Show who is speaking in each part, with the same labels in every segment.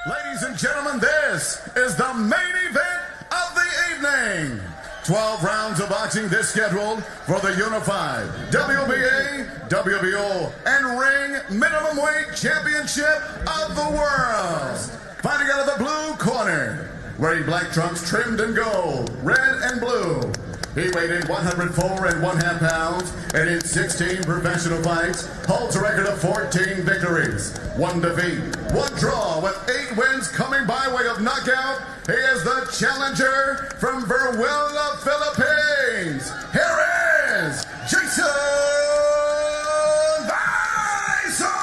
Speaker 1: Ladies and gentlemen, this is the main event of the evening. 12 rounds of boxing this scheduled for the unified WBA, WBO, and Ring Minimum Weight Championship of the world. Fighting out of the blue corner, wearing black trunks trimmed in gold, red and blue. He weighed in 104 1/2 pounds and in 16 professional fights, holds a record of 14 victories, 1 defeat, 1 draw, with 8 wins coming by way of knockout. He is the challenger from Verwilda, Philippines. Here is Vayson.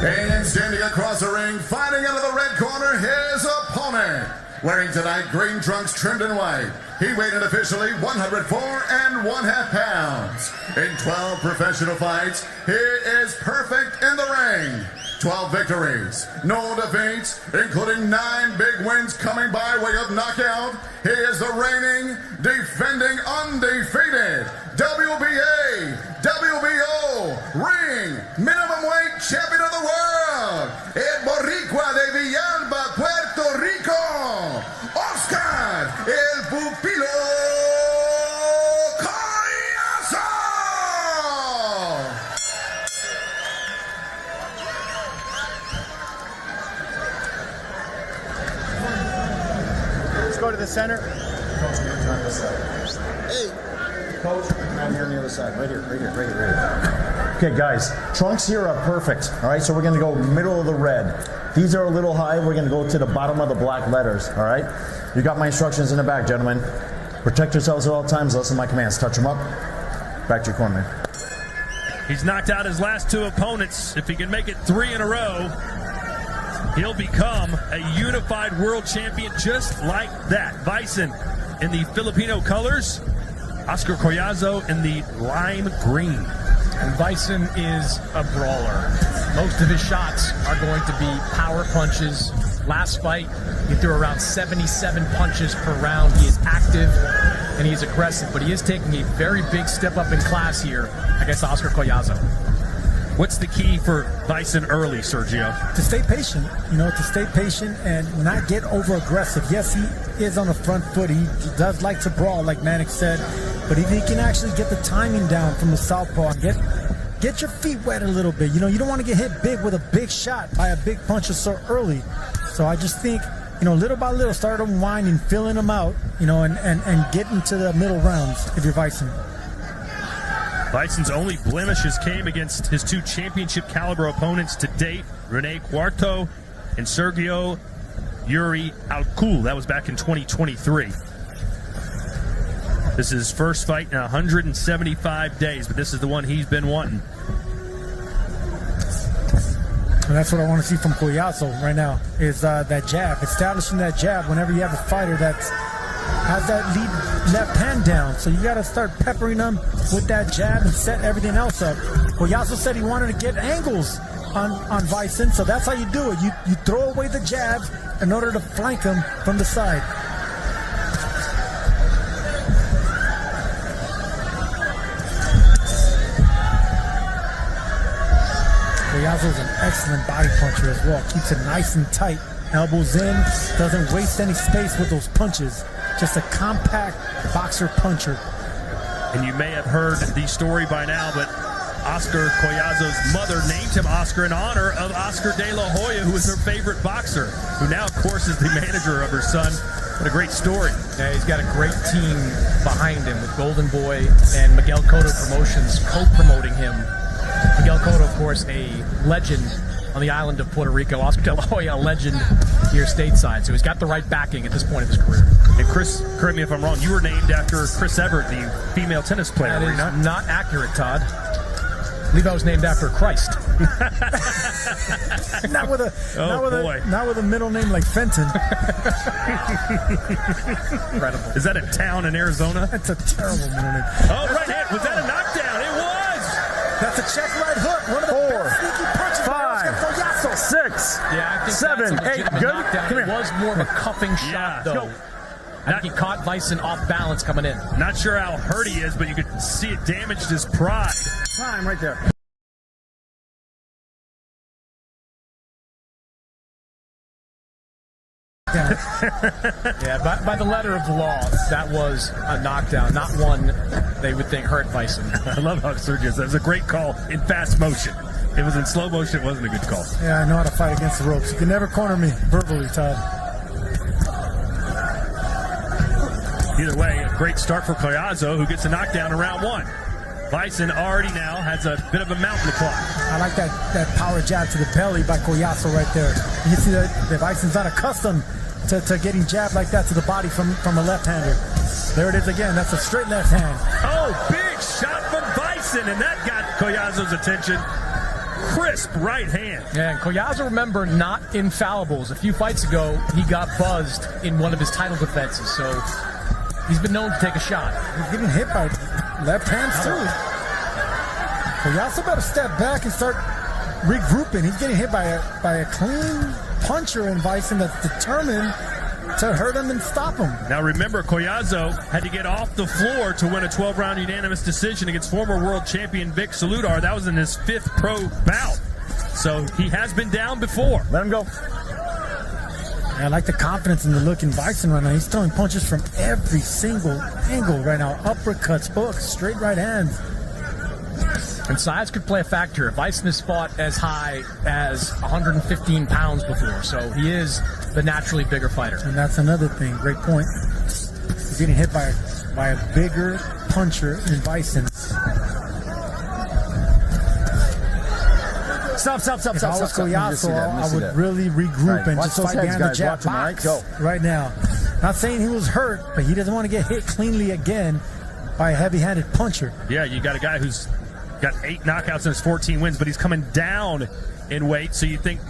Speaker 1: And standing across the ring, fighting out of the red corner, his opponent. Wearing tonight green trunks trimmed in white. He weighed in officially 104 1/2 pounds. In 12 professional fights, he is perfect in the ring. 12 victories, no defeats, including 9 big wins coming by way of knockout. He is the reigning, defending, undefeated WBA, WBO, Ring Minimum Weight Champion of the world, el Boricua de Villalba, Puerto Rico, Oscar el Pupilo Collazo.
Speaker 2: Let's go to the center. Hey. Coach, I'm here on the other side. Right here. Okay, guys, trunks here are perfect. All right, so we're going to go middle of the red. These are a little high. We're going to go to the bottom of the black letters. All right, you got my instructions in the back, gentlemen. Protect yourselves at all times. Listen to my commands. Touch them up. Back to your corner, man.
Speaker 3: He's knocked out his last 2 opponents. If he can make it 3 in a row, he'll become a unified world champion just like that. Vayson in the Filipino colors, Oscar Collazo in the lime green.
Speaker 4: And Vayson is a brawler. Most of his shots are going to be power punches. Last fight, he threw around 77 punches per round. He is active and he is aggressive, but he is taking a very big step up in class here against Oscar Collazo.
Speaker 3: What's the key for Vayson early, Sergio?
Speaker 5: To stay patient, to stay patient and not get over aggressive. Yes, he is on the front foot. He does like to brawl, like Manic said, but if he can actually get the timing down from the southpaw and get your feet wet a little bit. You don't want to get hit big with a big shot by a big puncher so early. So I just think, little by little, start unwinding, filling them out, and get into the middle rounds if you're Vayson.
Speaker 3: Vayson's only blemishes came against his 2 championship caliber opponents to date, Rene Cuarto and Sergio Yuri Alcul. That was back in 2023. This is his first fight in 175 days, but this is the one he's been wanting.
Speaker 5: And that's what I want to see from Collazo right now, is that jab. Establishing that jab whenever you have a fighter that has that lead left hand down. So you got to start peppering them with that jab and set everything else up. Collazo said he wanted to get angles on Vayson, so that's how you do it. You throw away the jabs in order to flank him from the side. Collazo's an excellent body puncher as well. Keeps it nice and tight. Elbows in, doesn't waste any space with those punches. Just a compact boxer puncher.
Speaker 3: And you may have heard the story by now, but Oscar Collazo's mother named him Oscar in honor of Oscar de la Hoya, who was her favorite boxer, who now, of course, is the manager of her son. What a great story.
Speaker 4: Yeah, he's got a great team behind him with Golden Boy and Miguel Cotto Promotions co-promoting him. Miguel Cotto, of course, a legend on the island of Puerto Rico. Oscar de la Hoya, a legend here stateside. So he's got the right backing at this point of his career.
Speaker 3: And Chris, correct me if I'm wrong, you were named after Chris Evert, the female tennis player.
Speaker 4: That is not accurate, Todd. I believe I was named after Christ.
Speaker 5: not with a middle name like Fenton.
Speaker 4: Incredible.
Speaker 3: Is that a town in Arizona?
Speaker 5: That's a terrible middle name.
Speaker 3: Oh, right hit. Was that a knockdown? It was.
Speaker 5: That's a check right hook. One of the
Speaker 2: 4,
Speaker 5: sneaky punches
Speaker 2: 5, 6,
Speaker 4: yeah, I think
Speaker 2: 7, 8. Good.
Speaker 4: Knockdown.
Speaker 2: Come here.
Speaker 4: It was more of a cuffing shot, though. I think he caught Vayson off balance coming in.
Speaker 3: Not sure how hurt he is, but you could see it damaged his pride.
Speaker 2: Time right there.
Speaker 4: Yeah, by the letter of the law, that was a knockdown, not one they would think hurt Vayson.
Speaker 3: I love how Sergio says it was a great call in fast motion. It was in slow motion, it wasn't a good call.
Speaker 5: Yeah, I know how to fight against the ropes. You can never corner me verbally, Todd.
Speaker 3: Either way, a great start for Collazo, who gets a knockdown in round 1. Vayson already now has a bit of a mountain to climb.
Speaker 5: I like that power jab to the belly by Collazo right there. You can see that Vayson's not accustomed to getting jabbed like that to the body from a left-hander. There it is again. That's a straight left hand.
Speaker 3: Oh, big shot from Vayson, and that got Collazo's attention. Crisp right hand.
Speaker 4: Yeah, and Collazo, remember, not infallibles. A few fights ago, he got buzzed in one of his title defenses, so he's been known to take a shot.
Speaker 5: He's getting hit by left hands too. Collazo better step back and start regrouping. He's getting hit by a clean puncher in Vayson that's determined to hurt him and stop him.
Speaker 3: Now remember, Collazo had to get off the floor to win a 12-round unanimous decision against former world champion Vic Saludar. That was in his 5th pro bout. So he has been down before.
Speaker 2: Let him go.
Speaker 5: I like the confidence in the look in Vayson right now. He's throwing punches from every single angle right now. Uppercuts, hooks, straight right hands.
Speaker 4: And size could play a factor. Vayson has fought as high as 115 pounds before, so he is the naturally bigger fighter.
Speaker 5: And that's another thing. Great point. He's getting hit by a bigger puncher in Vayson.
Speaker 2: Stop.
Speaker 5: If I was Collazo, I would really regroup and just fight behind the jab box right now. Not saying he was hurt, but he doesn't want to get hit cleanly again by a heavy-handed puncher.
Speaker 3: Yeah, you got a guy who's got 8 knockouts in his 14 wins, but he's coming down in weight, so you think,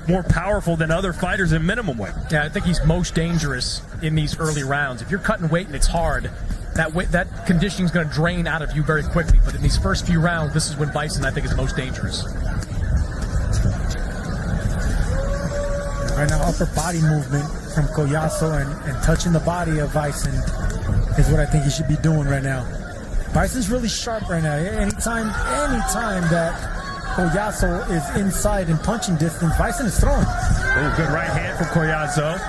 Speaker 3: more powerful than other fighters in minimum weight.
Speaker 4: Yeah, I think he's most dangerous in these early rounds. If you're cutting weight and it's hard, that conditioning is going to drain out of you very quickly. But in these first few rounds, this is when Vayson, I think, is most dangerous.
Speaker 5: Right now, upper body movement from Collazo and touching the body of Vayson is what I think he should be doing right now. Vayson's really sharp right now. Anytime that Collazo is inside in punching distance, Vayson is throwing.
Speaker 3: Oh, good right hand from Collazo.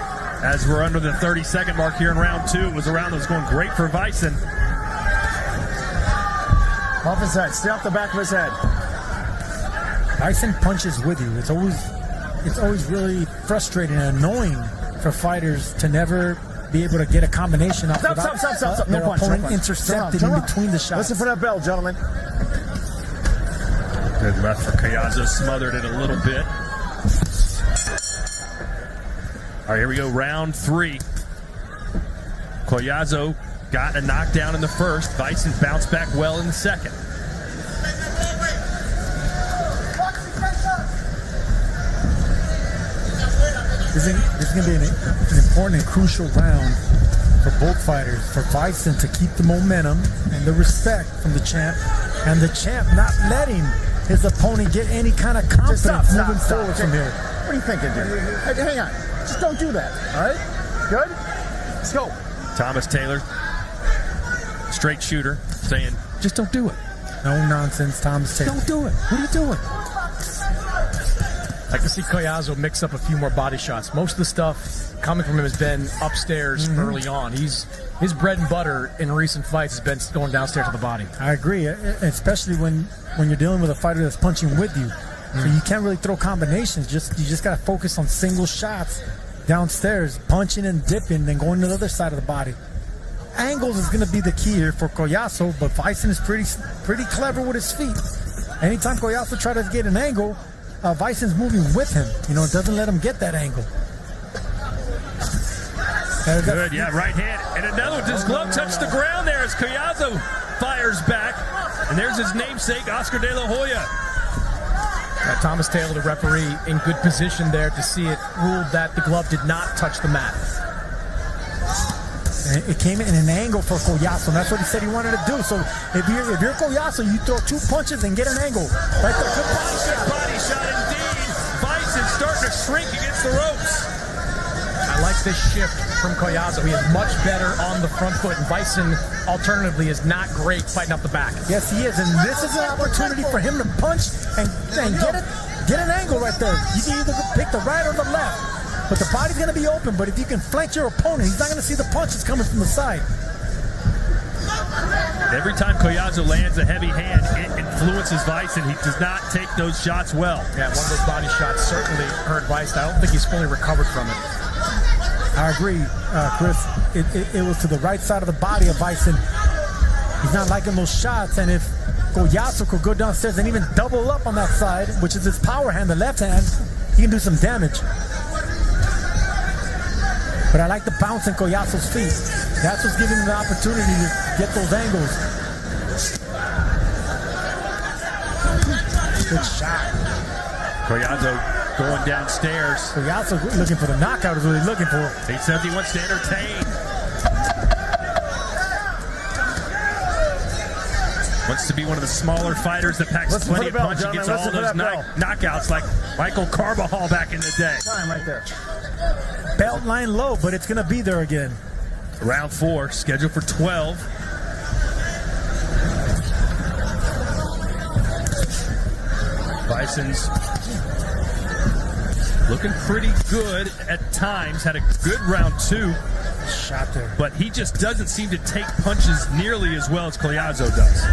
Speaker 3: As we're under the 30-second mark here in round 2, it was a round that was going great for Vayson.
Speaker 2: Off his head. Stay off the back of his head.
Speaker 5: Vayson punches with you. It's always really frustrating and annoying for fighters to never be able to get a combination off
Speaker 2: Stop.
Speaker 5: their
Speaker 2: No punch.
Speaker 5: opponent intercepted in between the shots.
Speaker 2: Listen for that bell, gentlemen.
Speaker 3: Good left for Collazo, smothered it a little bit. All right, here we go, round 3. Collazo got a knockdown in the first. Vayson bounced back well in the second.
Speaker 5: This is going to be an important and crucial round for both fighters. For Vayson to keep the momentum and the respect from the champ, and the champ not letting his opponent get any kind of confidence moving forward from here.
Speaker 2: What are you thinking, dude? Hey, hang on. Just don't do that, all right? Good? Let's go.
Speaker 3: Thomas Taylor, straight shooter, saying, just don't do it.
Speaker 5: No nonsense, Thomas Taylor.
Speaker 3: Don't do it. What are you doing?
Speaker 4: I can see Collazo mix up a few more body shots. Most of the stuff coming from him has been upstairs early on. His bread and butter in recent fights has been going downstairs to the body.
Speaker 5: I agree, especially when you're dealing with a fighter that's punching with you. So you can't really throw combinations. You just got to focus on single shots downstairs, punching and dipping, then going to the other side of the body. Angles is going to be the key here for Collazo, but Vayson is pretty clever with his feet. Anytime Collazo tries to get an angle, Vayson's moving with him. It doesn't let him get that angle.
Speaker 3: Good, yeah, right hand. And another one. His glove touched the ground there as Collazo fires back. And there's his namesake, Oscar De La Hoya.
Speaker 4: Thomas Taylor, the referee, in good position there to see it ruled that the glove did not touch the mat.
Speaker 5: And it came in an angle for Collazo, and that's what he said he wanted to do. So if you're Collazo, you throw 2 punches and get an angle. Right there. Good
Speaker 3: body shot indeed. Vayson starting to shrink against the ropes.
Speaker 4: I like this shift from Collazo. He is much better on the front foot, and Vayson, alternatively, is not great fighting up the back.
Speaker 5: Yes, he is, and this is an opportunity for him to punch and get an angle right there. You can either pick the right or the left. But the body's going to be open, but if you can flank your opponent, he's not going to see the punches coming from the side.
Speaker 3: Every time Collazo lands a heavy hand, it influences Vayson. He does not take those shots well.
Speaker 4: Yeah, one of those body shots certainly hurt Vayson. I don't think he's fully recovered from it.
Speaker 5: I agree, Chris. It was to the right side of the body of Vayson. He's not liking those shots, and if Collazo could go downstairs and even double up on that side, which is his power hand, the left hand, he can do some damage. But I like the bounce in Collazo's feet. That's what's giving him the opportunity to get those angles. Good shot.
Speaker 3: Collazo going downstairs.
Speaker 5: Collazo looking for the knockout is what he's looking for.
Speaker 3: He says he wants to entertain. Wants to be one of the smaller fighters that packs plenty of punch and gets all those knockouts like Michael Carbajal back in the day.
Speaker 2: Time right there.
Speaker 5: Belt line low, but it's going to be there again.
Speaker 3: Round 4, scheduled for 12. Vayson's looking pretty good at times. Had a good round 2.
Speaker 5: Shot there.
Speaker 3: But he just doesn't seem to take punches nearly as well as Collazo does.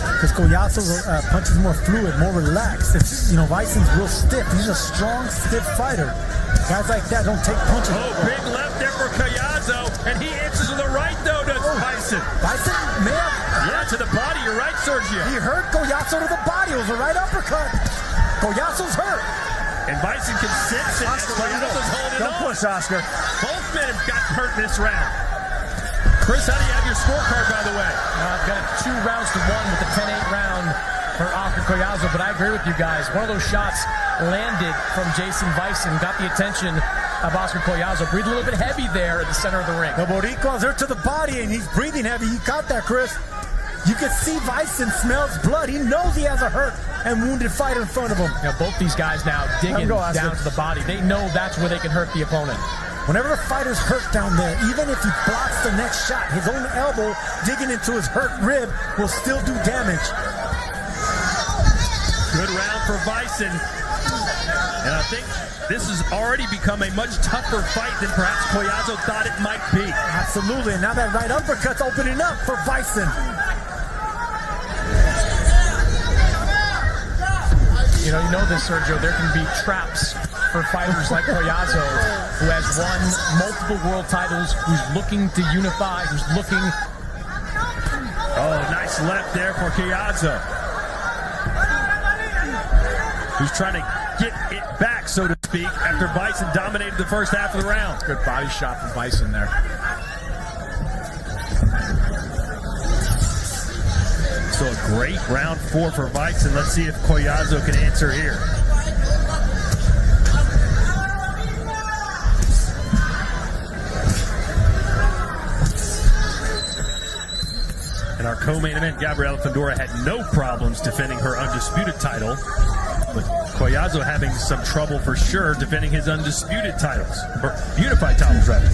Speaker 5: Because Collazo's punch is more fluid, more relaxed. It's, you know, Vayson's real stiff. He's a strong, stiff fighter. Guys like that don't take punches.
Speaker 3: Oh, big left there for Collazo, and he answers to the right, though, to Vayson.
Speaker 5: Vayson may have...
Speaker 3: Yeah, to the body. You're right, Sergio.
Speaker 5: He hurt Collazo to the body. It was a right uppercut. Collazo's hurt.
Speaker 3: And Vayson can sense it. Collazo's holding on.
Speaker 2: Don't push, Oscar.
Speaker 3: Both men have got hurt this round. Chris, how do you have your scorecard, by the way?
Speaker 4: I've got 2 rounds to 1 with the 10-8 round for Oscar Collazo, but I agree with you guys. One of those shots landed from Jason Vayson, got the attention of Oscar Collazo. Breathed a little bit heavy there at the center of the ring.
Speaker 5: The Boricua's hurt to the body, and he's breathing heavy. You caught that, Chris. You can see Vayson smells blood. He knows he has a hurt and wounded fighter in front of him.
Speaker 4: Now, both these guys now digging down to the body. They know that's where they can hurt the opponent.
Speaker 5: Whenever a fighter's hurt down there, even if he blocks the next shot, his own elbow digging into his hurt rib will still do damage.
Speaker 3: Good round for Vayson. And I think this has already become a much tougher fight than perhaps Collazo thought it might be.
Speaker 5: Absolutely. And now that right uppercut's opening up for Vayson.
Speaker 4: You know this, Sergio. There can be traps for fighters like Collazo, who has won multiple world titles, who's looking to unify, who's looking...
Speaker 3: Oh, nice left there for Collazo, who's trying to get it back, so to speak, after Vayson dominated the first half of the round.
Speaker 4: Good body shot from Vayson there.
Speaker 3: So a great round 4 for Vayson. Let's see if Collazo can answer here. And our co-main event, Gabriela Fundora, had no problems defending her undisputed title, but Collazo having some trouble for sure defending his undisputed titles, or unified titles rather.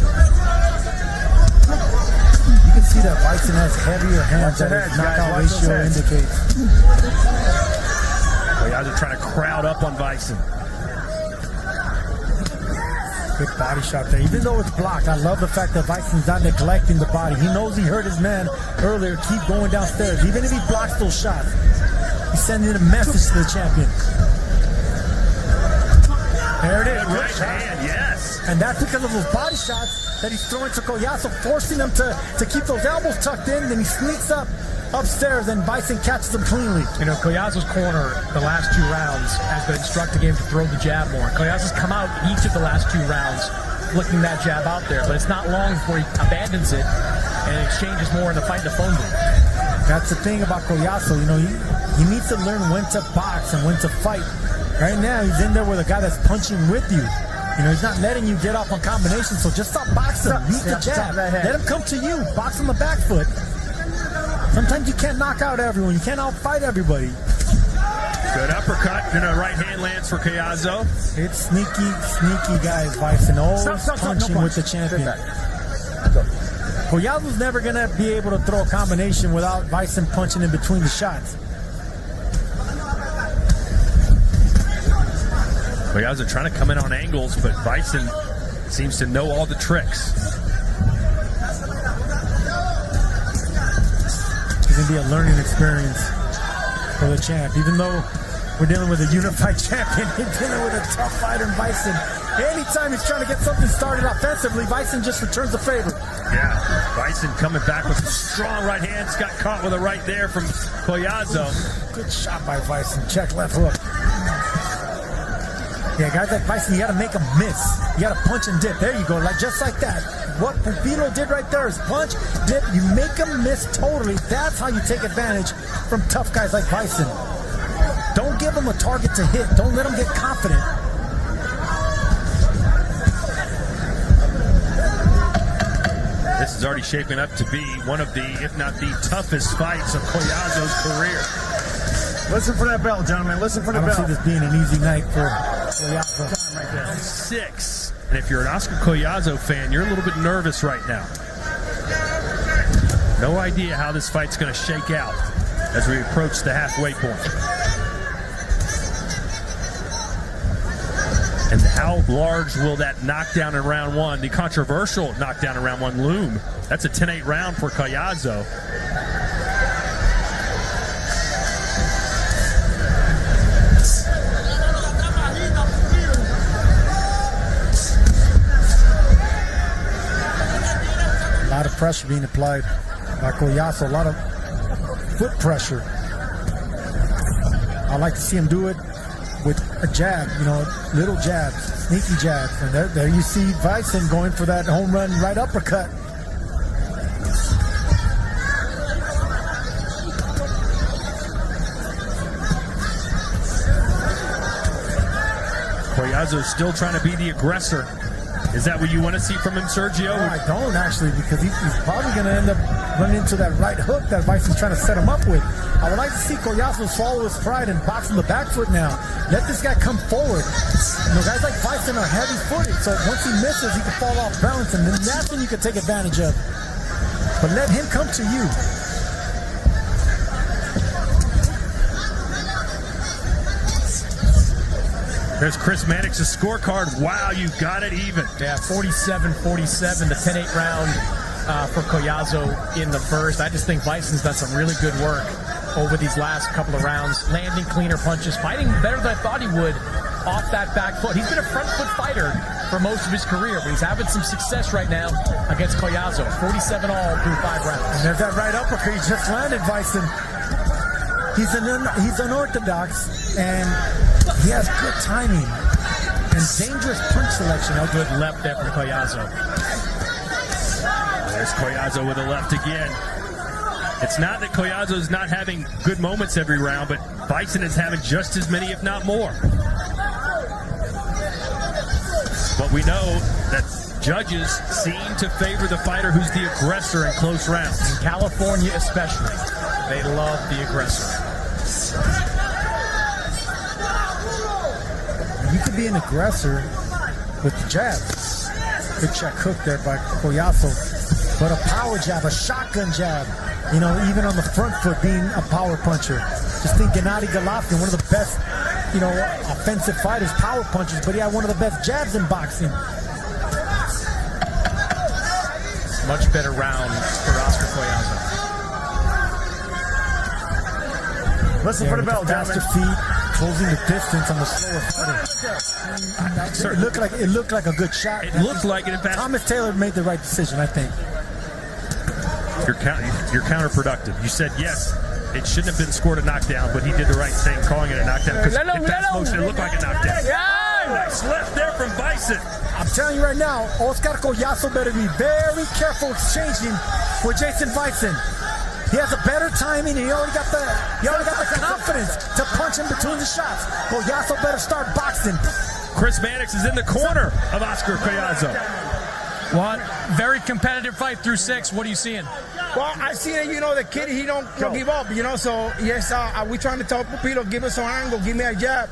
Speaker 5: You can see that Vayson has heavier hands than his knockout ratio indicates.
Speaker 3: Collazo trying to crowd up on Vayson.
Speaker 5: Good body shot there. Even though it's blocked, I love the fact that Vayson's not neglecting the body. He knows he hurt his man earlier. Keep going downstairs. Even if he blocks those shots, he's sending a message to the champion. There it is.
Speaker 3: Good right hand, yes.
Speaker 5: And that's because of those body shots that he's throwing to Collazo, forcing him to keep those elbows tucked in. Then he sneaks up upstairs, and Vayson catches him cleanly.
Speaker 4: You know, Collazo's corner the last 2 rounds has been instructing him to throw the jab more. Collazo's come out each of the last 2 rounds flicking that jab out there, but it's not long before he abandons it and exchanges more in the fight in the phone booth.
Speaker 5: That's the thing about Collazo. You know, he needs to learn when to box and when to fight. Right now, he's in there with a guy that's punching with you. You know, he's not letting you get off on combinations, so just stop boxing. Use the jab. Let him come to you. Box on the back foot. Sometimes you can't knock out everyone. You can't outfight everybody.
Speaker 3: Good uppercut. And a right hand lands for Collazo.
Speaker 5: It's sneaky guys, Vayson. Always punching with the champion. Collazo's never going to be able to throw a combination without Vayson punching in between the shots.
Speaker 3: Collazo trying to come in on angles, but Vayson seems to know all the tricks.
Speaker 5: It's going to be a learning experience for the champ. Even though we're dealing with a unified champion, we're dealing with a tough fighter in Vayson. Anytime he's trying to get something started offensively, Vayson just returns the favor.
Speaker 3: Yeah, Vayson coming back with some strong right hands. Got caught with a right there from Collazo.
Speaker 5: Good shot by Vayson. Check left hook. Yeah, guys like Vayson, you got to make them miss. You got to punch and dip. There you go, just like that. What Pupilo did right there is punch, dip. You make them miss totally. That's how you take advantage from tough guys like Vayson. Don't give them a target to hit. Don't let them get confident.
Speaker 3: This is already shaping up to be one of the, if not the toughest fights of Collazo's career.
Speaker 2: Listen for that bell, gentlemen. Listen for the bell.
Speaker 5: I don't see this being an easy night for Collazo.
Speaker 3: Right there. 6. And if you're an Oscar Collazo fan, you're a little bit nervous right now. No idea how this fight's going to shake out as we approach the halfway point. And how large will that knockdown in round 1, the controversial knockdown in round 1, loom? That's a 10-8 round for Collazo.
Speaker 5: A lot of pressure being applied by Collazo, a lot of foot pressure. I like to see him do it with a jab, little jabs, sneaky jabs. And there you see Vayson going for that home run right uppercut.
Speaker 3: Collazo still trying to be the aggressor. Is that what you want to see from him, Sergio?
Speaker 5: No, I don't actually, because he's probably going to end up running into that right hook that Vayson's trying to set him up with. I would like to see Collazo swallow his pride and box in the back foot now. Let this guy come forward. Guys like Vayson are heavy-footed, so once he misses, he can fall off balance, and then that's when you can take advantage of. But let him come to you.
Speaker 3: There's Chris Mannix's scorecard. Wow, you got it even.
Speaker 4: Yeah, 47-47, the 10-8 round for Collazo in the first. I just think Vayson's done some really good work over these last couple of rounds, landing cleaner punches, fighting better than I thought he would off that back foot. He's been a front foot fighter for most of his career, but he's having some success right now against Collazo. 47 all through 5 rounds.
Speaker 5: And there's that right uppercut he just landed, Vayson. He's unorthodox, and he has good timing and dangerous punch selection.
Speaker 4: A good left there from Collazo.
Speaker 3: There's Collazo with a left again. It's not that Collazo is not having good moments every round, but Vayson is having just as many, if not more. But we know that judges seem to favor the fighter who's the aggressor in close rounds.
Speaker 4: In California especially, they love the aggressor.
Speaker 5: You could be an aggressor with the jab. Good check hook there by Collazo. But a power jab, a shotgun jab, even on the front foot being a power puncher. Just think Gennady Golovkin, one of the best, offensive fighters, power punchers, but he had one of the best jabs in boxing.
Speaker 4: Much better round for Oscar Collazo.
Speaker 2: Listen for the bell,
Speaker 5: faster feet, closing the distance on the slower fighter. It looked like a good shot.
Speaker 3: It looked like it. In fact,
Speaker 5: Thomas Taylor made the right decision, I think.
Speaker 3: You're counterproductive. You said yes, it shouldn't have been scored a knockdown, but he did the right thing, calling it a knockdown, because in fast motion it looked like a knockdown. Nice left there from Vayson.
Speaker 5: I'm telling you right now, Oscar Collazo better be very careful exchanging with Jason Vayson. He has a better timing, and he already got the confidence to punch in between the shots. Collazo better start boxing.
Speaker 3: Chris Mannix is in the corner of Oscar Collazo.
Speaker 4: Well, very competitive fight through 6. What are you seeing?
Speaker 6: Well, I see that, the kid, he don't give up, so yes, we trying to tell Pupilo, give us an angle, give me a jab,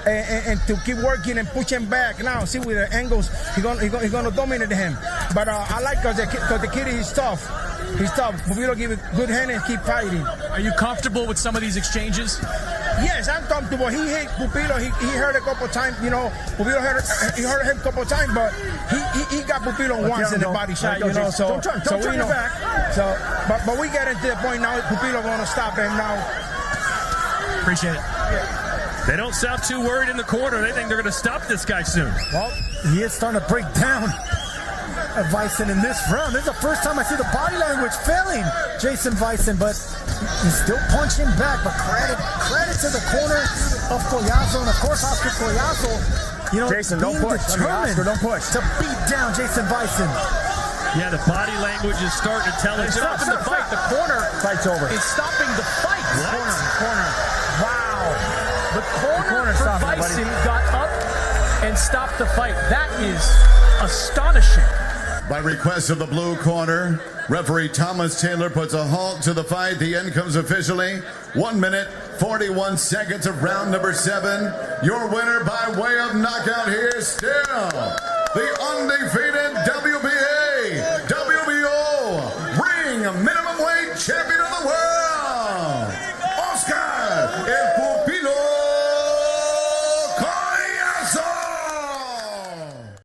Speaker 6: and to keep working and pushing back. Now, see, with the angles, he's gonna dominate him. But I like because the kid is tough. He's tough. Pupilo give a good hand and keep fighting.
Speaker 4: Are you comfortable with some of these exchanges?
Speaker 6: Yes, I'm comfortable. He hit Pupilo. He hurt a couple times. You know, Pupilo hurt him a couple times, but he got Pupilo once in the body shot. You know, so we know. So, but we get into the point now. Pupilo gonna stop him now.
Speaker 4: Appreciate it.
Speaker 3: They don't sound too worried in the corner. They think they're going to stop this guy soon.
Speaker 5: Well, he is starting to break down Vayson in this round. This is the first time I see the body language failing Jason Vayson, but he's still punching back. But credit to the corner of Collazo, and of course Oscar Collazo, you know,
Speaker 2: Jason, don't push. Oscar, don't push.
Speaker 5: To beat down Jason Vayson.
Speaker 3: Yeah, the body language is starting to tell him.
Speaker 4: Stopping the fight. The corner
Speaker 2: Fight's over.
Speaker 4: is stopping the fight.
Speaker 2: Corner.
Speaker 4: Wow. The corner for
Speaker 2: stopped it,
Speaker 4: Vayson
Speaker 2: buddy.
Speaker 4: got up and stopped the fight. That is astonishing.
Speaker 1: By request of the blue corner, referee Thomas Taylor puts a halt to the fight. The end comes officially. 1 minute, 41 seconds of round number 7. Your winner by way of knockout here still, the undefeated WBA